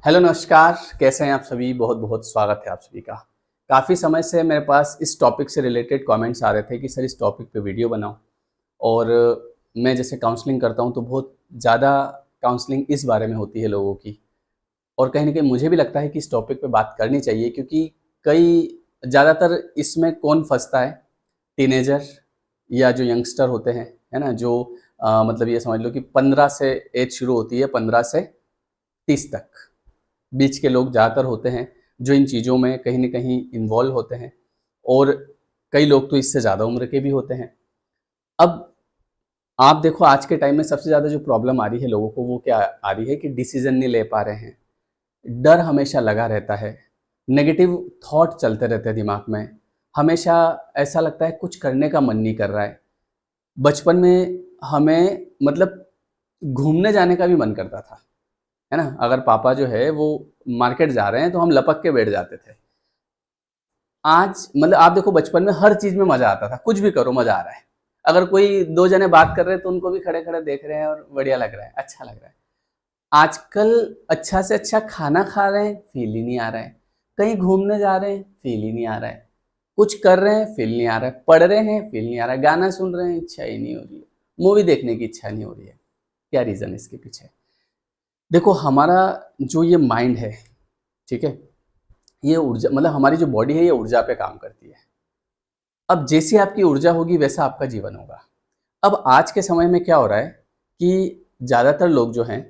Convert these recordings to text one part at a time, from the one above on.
Hello नमस्कार, कैसे हैं आप सभी। बहुत बहुत स्वागत है आप सभी का। काफ़ी समय से मेरे पास इस टॉपिक से रिलेटेड कमेंट्स आ रहे थे कि सर इस टॉपिक पे वीडियो बनाओ। और मैं जैसे काउंसलिंग करता हूँ तो बहुत ज़्यादा काउंसलिंग इस बारे में होती है लोगों की। और कहीं न कहीं मुझे भी लगता है कि इस टॉपिक पे बात करनी चाहिए, क्योंकि कई ज़्यादातर इसमें कौन फँसता है, टीनेजर या जो यंगस्टर होते हैं, है ना? जो मतलब ये समझ लो कि 15 से एज शुरू होती है, 15 से 30 तक बीच के लोग ज़्यादातर होते हैं जो इन चीज़ों में कहीं न कहीं इन्वॉल्व होते हैं। और कई लोग तो इससे ज़्यादा उम्र के भी होते हैं। अब आप देखो, आज के टाइम में सबसे ज़्यादा जो प्रॉब्लम आ रही है लोगों को, वो क्या आ रही है कि डिसीज़न नहीं ले पा रहे हैं। डर हमेशा लगा रहता है, नेगेटिव थॉट चलते रहते हैं दिमाग में। हमेशा ऐसा लगता है कुछ करने का मन नहीं कर रहा है। बचपन में हमें मतलब घूमने जाने का भी मन करता था, है ना? अगर पापा जो है वो मार्केट जा रहे हैं तो हम लपक के बैठ जाते थे। आज मतलब आप देखो, बचपन में हर चीज़ में मज़ा आता था, कुछ भी करो मज़ा आ रहा है। अगर कोई 2 जने बात कर रहे हैं तो उनको भी खड़े-खड़े देख रहे हैं और बढ़िया लग रहा है, अच्छा लग रहा है। आजकल अच्छा से अच्छा खाना खा रहे हैं, फ़ील ही नहीं आ रहा है। कहीं घूमने जा रहे हैं, फ़ील ही नहीं आ रहा है। कुछ कर रहे हैं, फ़ील नहीं आ रहा है। पढ़ रहे हैं, फ़ील नहीं आ रहा है। गाना सुन रहे हैं, इच्छा ही नहीं हो रही है। मूवी देखने की इच्छा नहीं हो रही है। क्या रीज़न है इसके पीछे? देखो, हमारा जो ये माइंड है, ठीक है? ये ऊर्जा मतलब हमारी जो बॉडी है ये ऊर्जा पे काम करती है। अब जैसी आपकी ऊर्जा होगी वैसा आपका जीवन होगा। अब आज के समय में क्या हो रहा है कि ज़्यादातर लोग जो हैं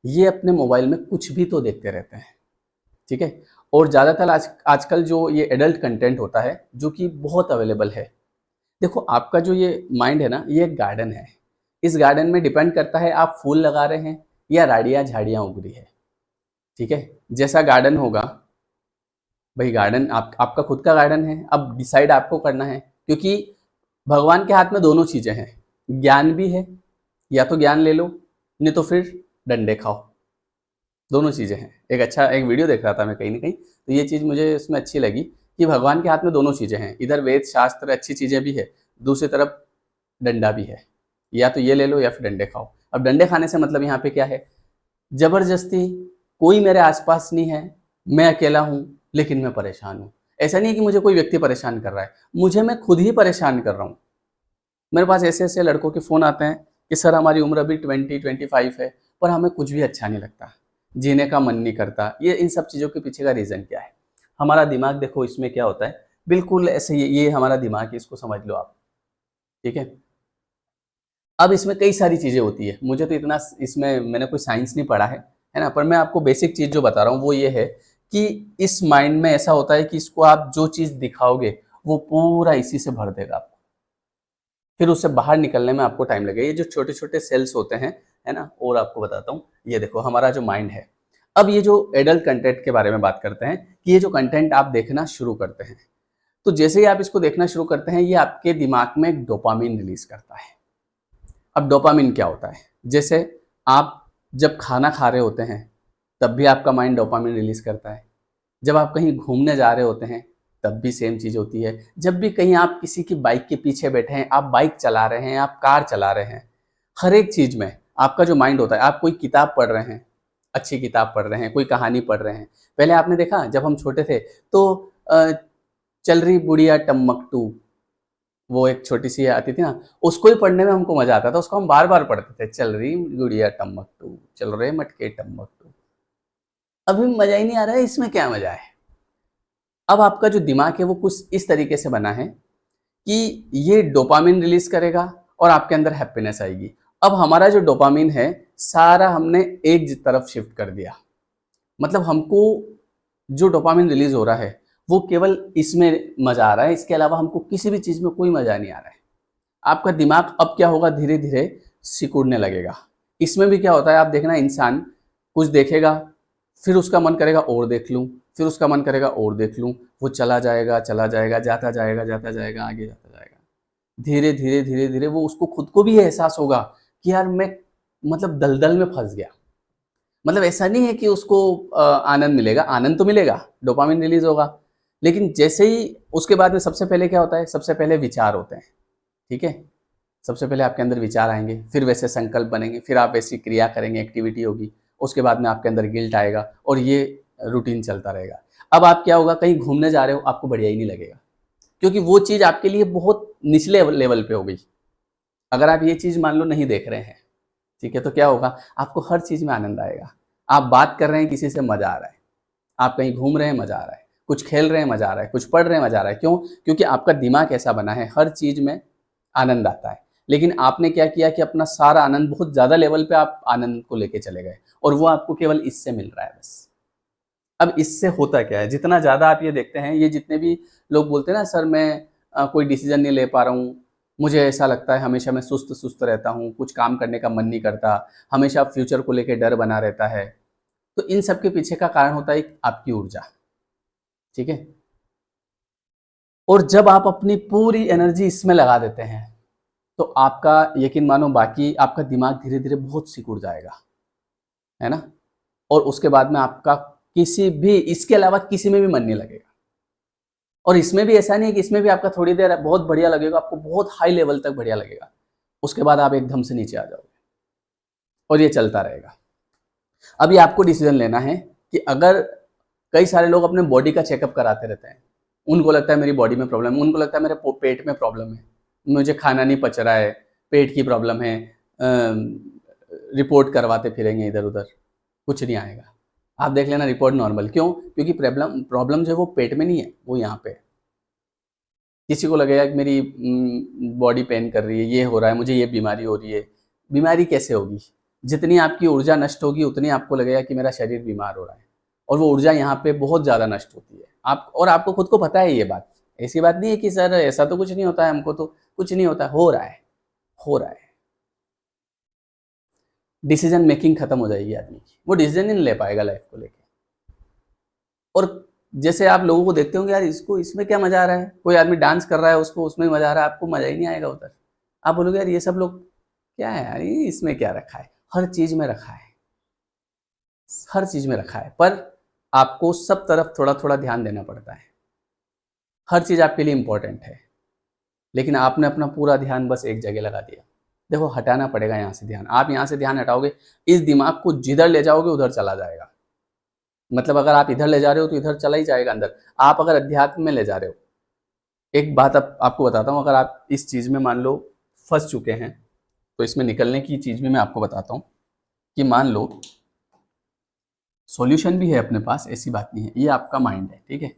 ये अपने मोबाइल में कुछ भी तो देखते रहते हैं, ठीक है? और ज़्यादातर आजकल जो ये एडल्ट कंटेंट होता है जो कि बहुत अवेलेबल है। देखो, आपका जो ये माइंड है ना, ये एक गार्डन है। इस गार्डन में डिपेंड करता है आप फूल लगा रहे हैं या राड़ियाँ झाड़ियाँ उग रही है, ठीक है? जैसा गार्डन होगा, भाई गार्डन आपका खुद का गार्डन है, अब डिसाइड आपको करना है, क्योंकि भगवान के हाथ में दोनों चीज़ें हैं, ज्ञान भी है, या तो ज्ञान ले लो, नहीं तो फिर डंडे खाओ, दोनों चीज़ें हैं। एक वीडियो देख रहा था मैं कहीं न कहीं, तो ये चीज़ मुझे उसमें अच्छी लगी कि भगवान के हाथ में दोनों चीज़ें हैं, इधर वेद, शास्त्र अच्छी चीज़ें भी है, दूसरी तरफ डंडा भी है, या तो ये ले लो या फिर डंडे खाओ। अब डंडे खाने से मतलब यहाँ पे क्या है, ज़बरदस्ती कोई मेरे आस-पास नहीं है, मैं अकेला हूँ, लेकिन मैं परेशान हूँ। ऐसा नहीं है कि मुझे कोई व्यक्ति परेशान कर रहा है, मुझे मैं खुद ही परेशान कर रहा हूँ। मेरे पास ऐसे-ऐसे लड़कों के फ़ोन आते हैं कि सर हमारी उम्र अभी 20-25 है, पर हमें कुछ भी अच्छा नहीं लगता, जीने का मन नहीं करता। ये इन सब चीज़ों के पीछे का रीज़न क्या है? हमारा दिमाग देखो इसमें क्या होता है, बिल्कुल ऐसे ये हमारा दिमाग है, इसको समझ लो आप, ठीक है? अब इसमें कई सारी चीज़ें होती है। मुझे तो इतना इसमें मैंने कोई साइंस नहीं पढ़ा है ना? पर मैं आपको बेसिक चीज़ जो बता रहा हूँ वो ये है कि इस माइंड में ऐसा होता है कि इसको आप जो चीज़ दिखाओगे, वो पूरा इसी से भर देगा आपको। फिर उससे बाहर निकलने में आपको टाइम लगेगा। ये जो छोटे-छोटे सेल्स होते हैं, है ना? और आपको बताता हूँ, ये देखो हमारा जो माइंड है। अब ये जो एडल्ट कंटेंट के बारे में बात करते हैं कि ये जो कंटेंट आप देखना शुरू करते हैं, तो जैसे ही आप इसको देखना शुरू करते हैं, ये आपके दिमाग में एक डोपामाइन रिलीज़ करता है। अब डोपामाइन क्या होता है? जैसे आप जब खाना खा रहे होते हैं, तब भी आपका माइंड डोपामाइन रिलीज़ करता है। जब आप कहीं घूमने जा रहे होते हैं, तब भी सेम चीज़ होती है। जब भी कहीं आप किसी की बाइक के पीछे बैठे हैं, आप बाइक चला रहे हैं, आप कार चला रहे हैं, हर एक चीज़ में आपका जो माइंड होता है, आप कोई किताब पढ़ रहे हैं, अच्छी किताब पढ़ रहे हैं, कोई कहानी पढ़ रहे हैं। पहले आपने देखा जब हम छोटे थे तो अ, चल रही बुढ़िया टम्मकटू, वो एक छोटी-सी आती थी ना, उसको ही पढ़ने में हमको मज़ा आता था, उसको हम बार-बार पढ़ते थे, चल रही गुड़िया टम्मकटू, चल रहे मटके टम्मकटू। अभी मज़ा ही नहीं आ रहा है, इसमें क्या मज़ा है? अब आपका जो दिमाग है वो कुछ इस तरीके से बना है कि ये डोपामाइन रिलीज़ करेगा और आपके अंदर हैप्पीनेस आएगी। अब हमारा जो डोपामाइन है, सारा हमने एक तरफ शिफ्ट कर दिया। मतलब हमको जो डोपामाइन रिलीज़ हो रहा है, वो केवल इसमें मज़ा आ रहा है, इसके अलावा हमको किसी भी चीज़ में कोई मज़ा नहीं आ रहा है। आपका दिमाग अब क्या होगा, धीरे-धीरे सिकुड़ने लगेगा। इसमें भी क्या होता है, आप देखना, इंसान कुछ देखेगा, फिर उसका मन करेगा और देख लूँ, फिर उसका मन करेगा और देख लूँ, वो चला जाएगा, जाता जाएगा, आगे जाता जाएगा। धीरे-धीरे, धीरे-धीरे वो उसको खुद को भी ये एहसास होगा कि यार मैं मतलब दलदल में फँस गया। मतलब ऐसा नहीं है कि उसको आनंद मिलेगा, आनंद तो मिलेगा, डोपामाइन रिलीज़ होगा, लेकिन जैसे ही उसके बाद में सबसे पहले क्या होता है, सबसे पहले विचार होते हैं, ठीक है? सबसे पहले आपके अंदर विचार आएँगे, फिर वैसे संकल्प बनेंगे, फिर आप वैसी क्रिया करेंगे, एक्टिविटी होगी, उसके बाद में आपके अंदर गिल्ट आएगा और ये रूटीन चलता रहेगा। अब आप क्या होगा, कहीं घूमने जा रहे हो, आपको बढ़िया ही नहीं लगेगा, क्योंकि वो चीज़ आपके लिए बहुत निचले लेवल पे हो गई। अगर आप ये चीज़ मान लो नहीं देख रहे हैं, ठीक है, तो क्या होगा, आपको हर चीज़ में आनंद आएगा। आप बात कर रहे हैं किसी से, मज़ा आ रहा है, आप कहीं घूम रहे हैं, मज़ा आ रहा है, कुछ खेल रहे हैं, मज़ा आ रहा है, कुछ पढ़ रहे हैं, मज़ा आ रहा है। क्यों? क्योंकि आपका दिमाग ऐसा बना है, हर चीज़ में आनंद आता है। लेकिन आपने क्या किया कि अपना सारा आनंद बहुत ज़्यादा लेवल पे आप आनंद को लेके चले गए और वो आपको केवल इससे मिल रहा है बस। अब इससे होता क्या है, जितना ज़्यादा आप ये देखते हैं, ये जितने भी लोग बोलते हैं ना, सर मैं कोई डिसीजन नहीं ले पा रहा हूँ, मुझे ऐसा लगता है हमेशा मैं सुस्त रहता हूँ, कुछ काम करने का मन नहीं करता, हमेशा फ्यूचर को लेके डर बना रहता है। तो इन सब के पीछे का कारण होता है आपकी ऊर्जा, ठीक है। और जब आप अपनी पूरी एनर्जी इसमें लगा देते हैं, तो आपका यकीन मानो, बाकी आपका दिमाग धीरे धीरे बहुत सिकुड़ जाएगा, है ना। और उसके बाद में आपका किसी भी, इसके अलावा किसी में भी मन नहीं लगेगा। और इसमें भी ऐसा नहीं है कि इसमें भी आपका थोड़ी देर बहुत बढ़िया लगेगा, आपको बहुत हाई लेवल तक बढ़िया लगेगा, उसके बाद आप एकदम से नीचे आ जाओगे और ये चलता रहेगा। अभी आपको डिसीजन लेना है कि अगर कई सारे लोग अपने बॉडी का चेकअप कराते रहते हैं, उनको लगता है मेरी बॉडी में प्रॉब्लम है, उनको लगता है मेरे पेट में प्रॉब्लम है, मुझे खाना नहीं पच रहा है, पेट की प्रॉब्लम है, रिपोर्ट करवाते फिरेंगे इधर उधर, कुछ नहीं आएगा। आप देख लेना, रिपोर्ट नॉर्मल। क्यों? क्योंकि प्रॉब्लम जो है वो पेट में नहीं है, वो यहाँ पे है। किसी को लगेगा कि मेरी बॉडी पेन कर रही है, ये हो रहा है, मुझे ये बीमारी हो रही है। बीमारी कैसे होगी? जितनी आपकी ऊर्जा नष्ट होगी उतनी आपको लगेगा कि मेरा शरीर बीमार हो रहा है, और वो ऊर्जा यहाँ पे बहुत ज़्यादा नष्ट होती है। आपको खुद को पता है ये बात, ऐसी बात नहीं है कि सर ऐसा तो कुछ नहीं होता है, हमको तो कुछ नहीं होता, हो रहा है। डिसीजन मेकिंग खत्म हो जाएगी आदमी की, वो डिसीजन नहीं ले पाएगा लाइफ को लेके। और जैसे आप लोगों को देखते होंगे, यार इसको इसमें क्या मजा आ रहा है, कोई आदमी डांस कर रहा है उसको उसमें मजा आ रहा है, आपको मजा ही नहीं आएगा उधर। आप बोलोगे यार ये सब लोग क्या है यार, ये इसमें क्या रखा है? हर चीज में रखा है, हर चीज में रखा है, पर आपको सब तरफ थोड़ा थोड़ा ध्यान देना पड़ता है। हर चीज आपके लिए इंपॉर्टेंट है, लेकिन आपने अपना पूरा ध्यान बस एक जगह लगा दिया। देखो, हटाना पड़ेगा यहाँ से ध्यान। आप यहाँ से ध्यान हटाओगे, इस दिमाग को जिधर ले जाओगे उधर चला जाएगा। मतलब अगर आप इधर ले जा रहे हो तो इधर चला ही जाएगा अंदर। आप अगर अध्यात्म में ले जा रहे हो, एक बात आपको बताता हूँ, अगर आप इस चीज़ में मान लो फंस चुके हैं, तो इसमें निकलने की चीज़ भी मैं आपको बताता हूँ कि मान लो सॉल्यूशन भी है अपने पास, ऐसी बात नहीं है। ये आपका माइंड है, ठीक है।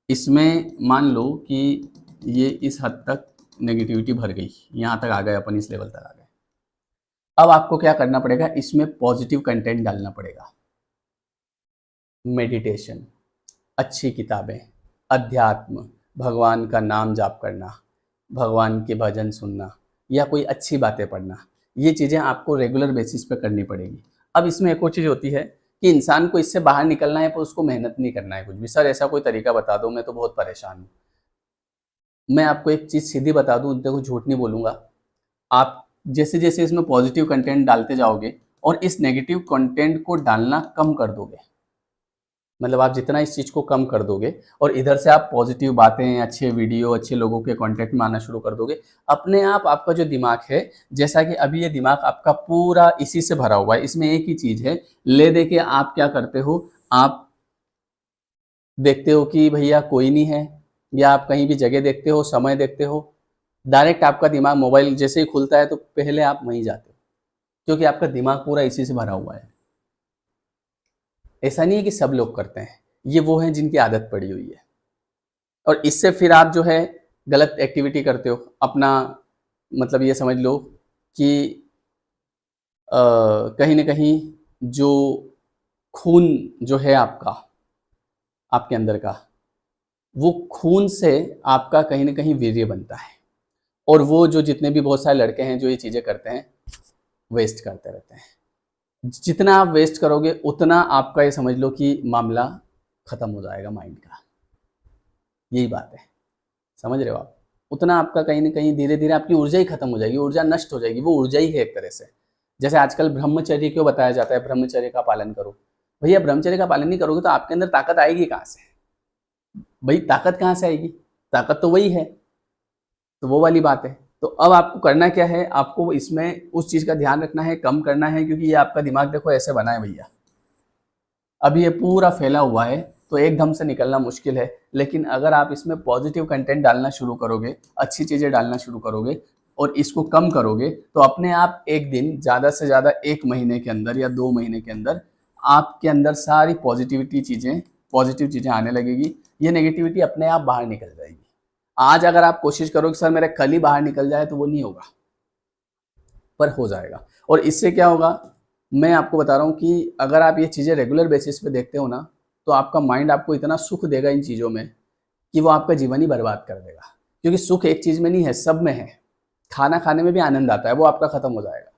इसमें मान लो कि ये इस हद तक नेगेटिविटी भर गई, यहाँ तक आ गए, अपन इस लेवल तक आ गए। अब आपको क्या करना पड़ेगा, इसमें पॉजिटिव कंटेंट डालना पड़ेगा। मेडिटेशन, अच्छी किताबें, अध्यात्म, भगवान का नाम जाप करना, भगवान के भजन सुनना, या कोई अच्छी बातें पढ़ना, ये चीज़ें आपको रेगुलर बेसिस पे करनी पड़ेगी। अब इसमें एक और चीज़ होती है कि इंसान को इससे बाहर निकलना है, पर उसको मेहनत नहीं करना है कुछ भी। सर ऐसा कोई तरीका बता दो, मैं तो बहुत परेशान हूँ। मैं आपको एक चीज़ सीधी बता दूँ, देखो झूठ नहीं बोलूँगा, आप जैसे जैसे इसमें पॉजिटिव कंटेंट डालते जाओगे और इस नेगेटिव कंटेंट को डालना कम कर दोगे, मतलब आप जितना इस चीज़ को कम कर दोगे और इधर से आप पॉजिटिव बातें, अच्छे वीडियो, अच्छे लोगों के कांटेक्ट में आना शुरू कर दोगे, अपने आप आपका जो दिमाग है, जैसा कि अभी ये दिमाग आपका पूरा इसी से भरा हुआ है, इसमें एक ही चीज़ है, ले दे के आप क्या करते हो, आप देखते हो कि भैया कोई नहीं है, या आप कहीं भी जगह देखते हो, समय देखते हो, डायरेक्ट आपका दिमाग मोबाइल जैसे ही खुलता है तो पहले आप वहीं जाते हो, क्योंकि आपका दिमाग पूरा इसी से भरा हुआ है। ऐसा नहीं है कि सब लोग करते हैं, ये वो हैं जिनकी आदत पड़ी हुई है, और इससे फिर आप जो है गलत एक्टिविटी करते हो अपना, मतलब ये समझ लो कि कहीं ना कहीं जो खून जो है आपका, आपके अंदर का, वो खून से आपका कहीं ना कहीं वीर्य बनता है, और वो जो जितने भी बहुत सारे लड़के हैं जो ये चीज़ें करते हैं, वेस्ट करते रहते हैं। जितना आप वेस्ट करोगे उतना आपका ये समझ लो कि मामला खत्म हो जाएगा माइंड का, यही बात है, समझ रहे हो आप। उतना आपका कहीं ना कहीं धीरे धीरे आपकी ऊर्जा ही खत्म हो जाएगी, ऊर्जा नष्ट हो जाएगी, वो ऊर्जा ही है एक तरह से। जैसे आजकल ब्रह्मचर्य क्यों बताया जाता है, ब्रह्मचर्य का पालन करो। भैया ब्रह्मचर्य का पालन नहीं करोगे तो आपके अंदर ताकत आएगी कहाँ से? भाई ताकत कहाँ से आएगी? ताकत तो वही है, तो वो वाली बात है। तो अब आपको करना क्या है, आपको इसमें उस चीज़ का ध्यान रखना है, कम करना है, क्योंकि ये आपका दिमाग देखो ऐसे बना है भैया, अभी ये पूरा फैला हुआ है तो एकदम से निकलना मुश्किल है। लेकिन अगर आप इसमें पॉजिटिव कंटेंट डालना शुरू करोगे, अच्छी चीज़ें डालना शुरू करोगे और इसको कम करोगे, तो अपने आप एक दिन, ज़्यादा से ज़्यादा 1 महीने के अंदर या 2 महीने के अंदर आपके अंदर सारी पॉजिटिव चीज़ें आने लगेगी। ये नेगेटिविटी अपने आप बाहर निकल जाएगी। आज अगर आप कोशिश करो कि सर मेरा कल ही बाहर निकल जाए, तो वो नहीं होगा, पर हो जाएगा। और इससे क्या होगा, मैं आपको बता रहा हूँ कि अगर आप ये चीज़ें रेगुलर बेसिस पे देखते हो ना, तो आपका माइंड आपको इतना सुख देगा इन चीज़ों में कि वो आपका जीवन ही बर्बाद कर देगा। क्योंकि सुख एक चीज़ में नहीं है, सब में है। खाना खाने में भी आनंद आता है, वो आपका खत्म हो जाएगा।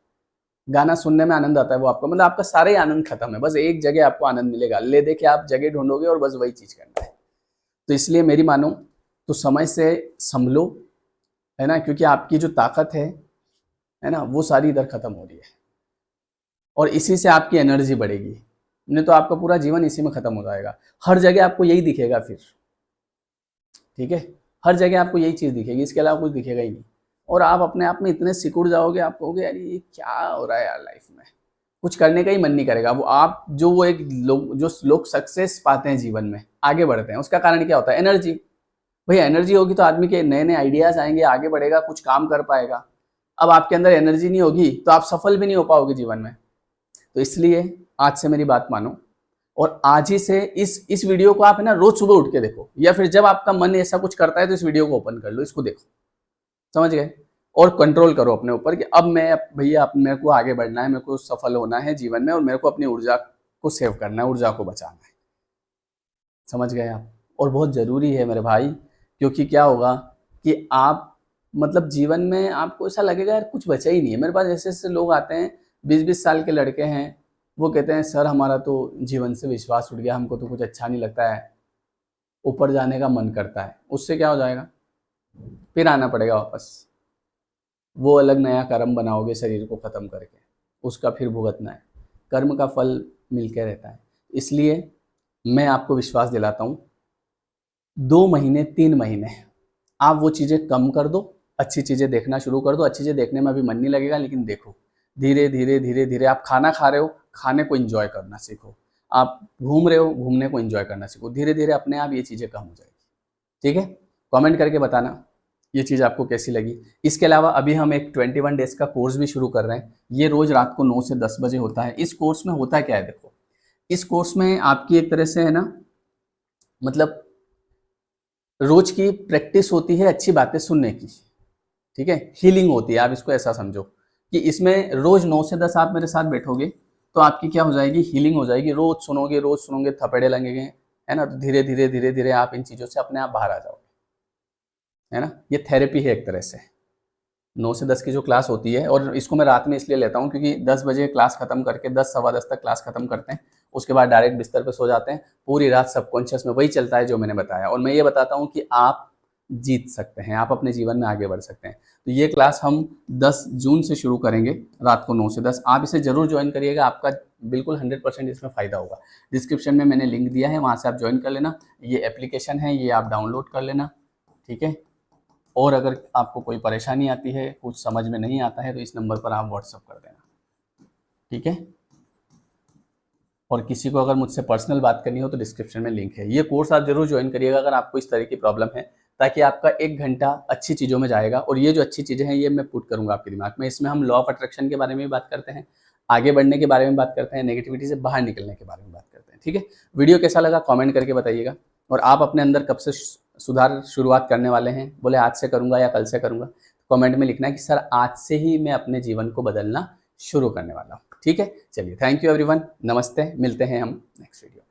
गाना सुनने में आनंद आता है, वो आपका, मतलब आपका सारा ही आनंद खत्म है। बस एक जगह आपको आनंद मिलेगा, ले दे के आप जगह ढूंढोगे और बस वही चीज़ करना है। तो इसलिए मेरी मानो तो समय से संभलो, है ना, क्योंकि आपकी जो ताकत है ना, वो सारी इधर खत्म हो रही है और इसी से आपकी एनर्जी बढ़ेगी। नहीं तो आपका पूरा जीवन इसी में खत्म हो जाएगा। हर जगह आपको यही दिखेगा फिर, ठीक है, हर जगह आपको यही चीज़ दिखेगी, इसके अलावा कुछ दिखेगा ही नहीं। और आप अपने आप में इतने सिकुड़ जाओगे, आप कहोगे यार ये क्या हो रहा है यार लाइफ में, कुछ करने का ही मन नहीं करेगा। जो लोग सक्सेस पाते हैं जीवन में, आगे बढ़ते हैं, उसका कारण क्या होता है? एनर्जी। भैया एनर्जी होगी तो आदमी के नए नए आइडियाज आएंगे, आगे बढ़ेगा, कुछ काम कर पाएगा। अब आपके अंदर एनर्जी नहीं होगी तो आप सफल भी नहीं हो पाओगे जीवन में। तो इसलिए आज से मेरी बात मानो और आज ही से इस वीडियो को आप, है ना, रोज सुबह उठ के देखो, या फिर जब आपका मन ऐसा कुछ करता है तो इस वीडियो को ओपन कर लो, इसको देखो, समझ गए? और कंट्रोल करो अपने ऊपर कि अब मैं, भैया मेरे को आगे बढ़ना है, मेरे को सफल होना है जीवन में और मेरे को अपनी ऊर्जा को सेव करना है, ऊर्जा को बचाना है। समझ गए आप? और बहुत ज़रूरी है मेरे भाई, क्योंकि क्या होगा कि आप, मतलब जीवन में आपको ऐसा लगेगा यार कुछ बचा ही नहीं है। मेरे पास ऐसे ऐसे लोग आते हैं, 20-20 साल के लड़के हैं, वो कहते हैं सर हमारा तो जीवन से विश्वास उठ गया, हमको तो कुछ अच्छा नहीं लगता है, ऊपर जाने का मन करता है। उससे क्या हो जाएगा? फिर आना पड़ेगा वापस, वो अलग नया कर्म बनाओगे शरीर को ख़त्म करके, उसका फिर भुगतना है। कर्म का फल मिलके रहता है। इसलिए मैं आपको विश्वास दिलाता हूँ, 2 महीने 3 महीने आप वो चीज़ें कम कर दो, अच्छी चीज़ें देखना शुरू कर दो। अच्छी चीज़ें देखने में अभी मन नहीं लगेगा, लेकिन देखो धीरे धीरे धीरे धीरे। आप खाना खा रहे हो, खाने को एंजॉय करना सीखो। आप घूम रहे हो, घूमने को एंजॉय करना सीखो। धीरे धीरे अपने आप ये चीज़ें कम हो जाएगी, ठीक है? कमेंट करके बताना ये चीज़ आपको कैसी लगी। इसके अलावा अभी हम एक 21 डेज़ का कोर्स भी शुरू कर रहे हैं। ये रोज़ रात को 9 से 10 बजे होता है। इस कोर्स में होता क्या है, देखो, इस कोर्स में आपकी एक तरह से, है ना, मतलब रोज की प्रैक्टिस होती है अच्छी बातें सुनने की, ठीक है? हीलिंग होती है, आप इसको ऐसा समझो कि इसमें रोज 9 से 10 आप मेरे साथ बैठोगे तो आपकी क्या हो जाएगी, हीलिंग हो जाएगी। रोज सुनोगे, थपेड़े लगेंगे, है ना, तो धीरे धीरे धीरे धीरे आप इन चीज़ों से अपने आप बाहर आ जाओगे, है ना। ये थेरेपी है एक तरह से। 9 से 10 की जो क्लास होती है, और इसको मैं रात में इसलिए लेता हूँ क्योंकि 10 बजे क्लास खत्म करके 10 सवा 10 तक क्लास खत्म करते हैं, उसके बाद डायरेक्ट बिस्तर पे सो जाते हैं। पूरी रात सबकॉन्शियस में वही चलता है जो मैंने बताया, और मैं ये बताता हूँ कि आप जीत सकते हैं, आप अपने जीवन में आगे बढ़ सकते हैं। तो ये क्लास हम 10 जून से शुरू करेंगे, रात को 9 से 10। आप इसे जरूर ज्वाइन करिएगा, आपका बिल्कुल 100% इसमें फ़ायदा होगा। डिस्क्रिप्शन में मैंने लिंक दिया है, वहाँ से आप ज्वाइन कर लेना। ये एप्लीकेशन है, ये आप डाउनलोड कर लेना, ठीक है? और अगर आपको कोई परेशानी आती है, कुछ समझ में नहीं आता है, तो इस नंबर पर आप व्हाट्सअप कर देना, ठीक है? और किसी को अगर मुझसे पर्सनल बात करनी हो तो डिस्क्रिप्शन में लिंक है। ये कोर्स आप जरूर ज्वाइन करिएगा अगर आपको इस तरह की प्रॉब्लम है, ताकि आपका 1 घंटा अच्छी चीज़ों में जाएगा। और ये जो अच्छी चीज़ें हैं ये मैं पुट करूँगा आपके दिमाग में। इसमें हम लॉ ऑफ अट्रैक्शन के बारे में भी बात करते हैं, आगे बढ़ने के बारे में बात करते हैं, नेगेटिविटी से बाहर निकलने के बारे में बात करते हैं, ठीक है? वीडियो कैसा लगा कमेंट करके बताइएगा। और आप अपने अंदर कब से सुधार शुरुआत करने वाले हैं? बोले आज से करूँगा या कल से करूँगा, कमेंट में लिखना है कि सर आज से ही मैं अपने जीवन को बदलना शुरू करने वाला हूँ, ठीक है? चलिए, थैंक यू एवरीवन, नमस्ते, मिलते हैं हम नेक्स्ट वीडियो।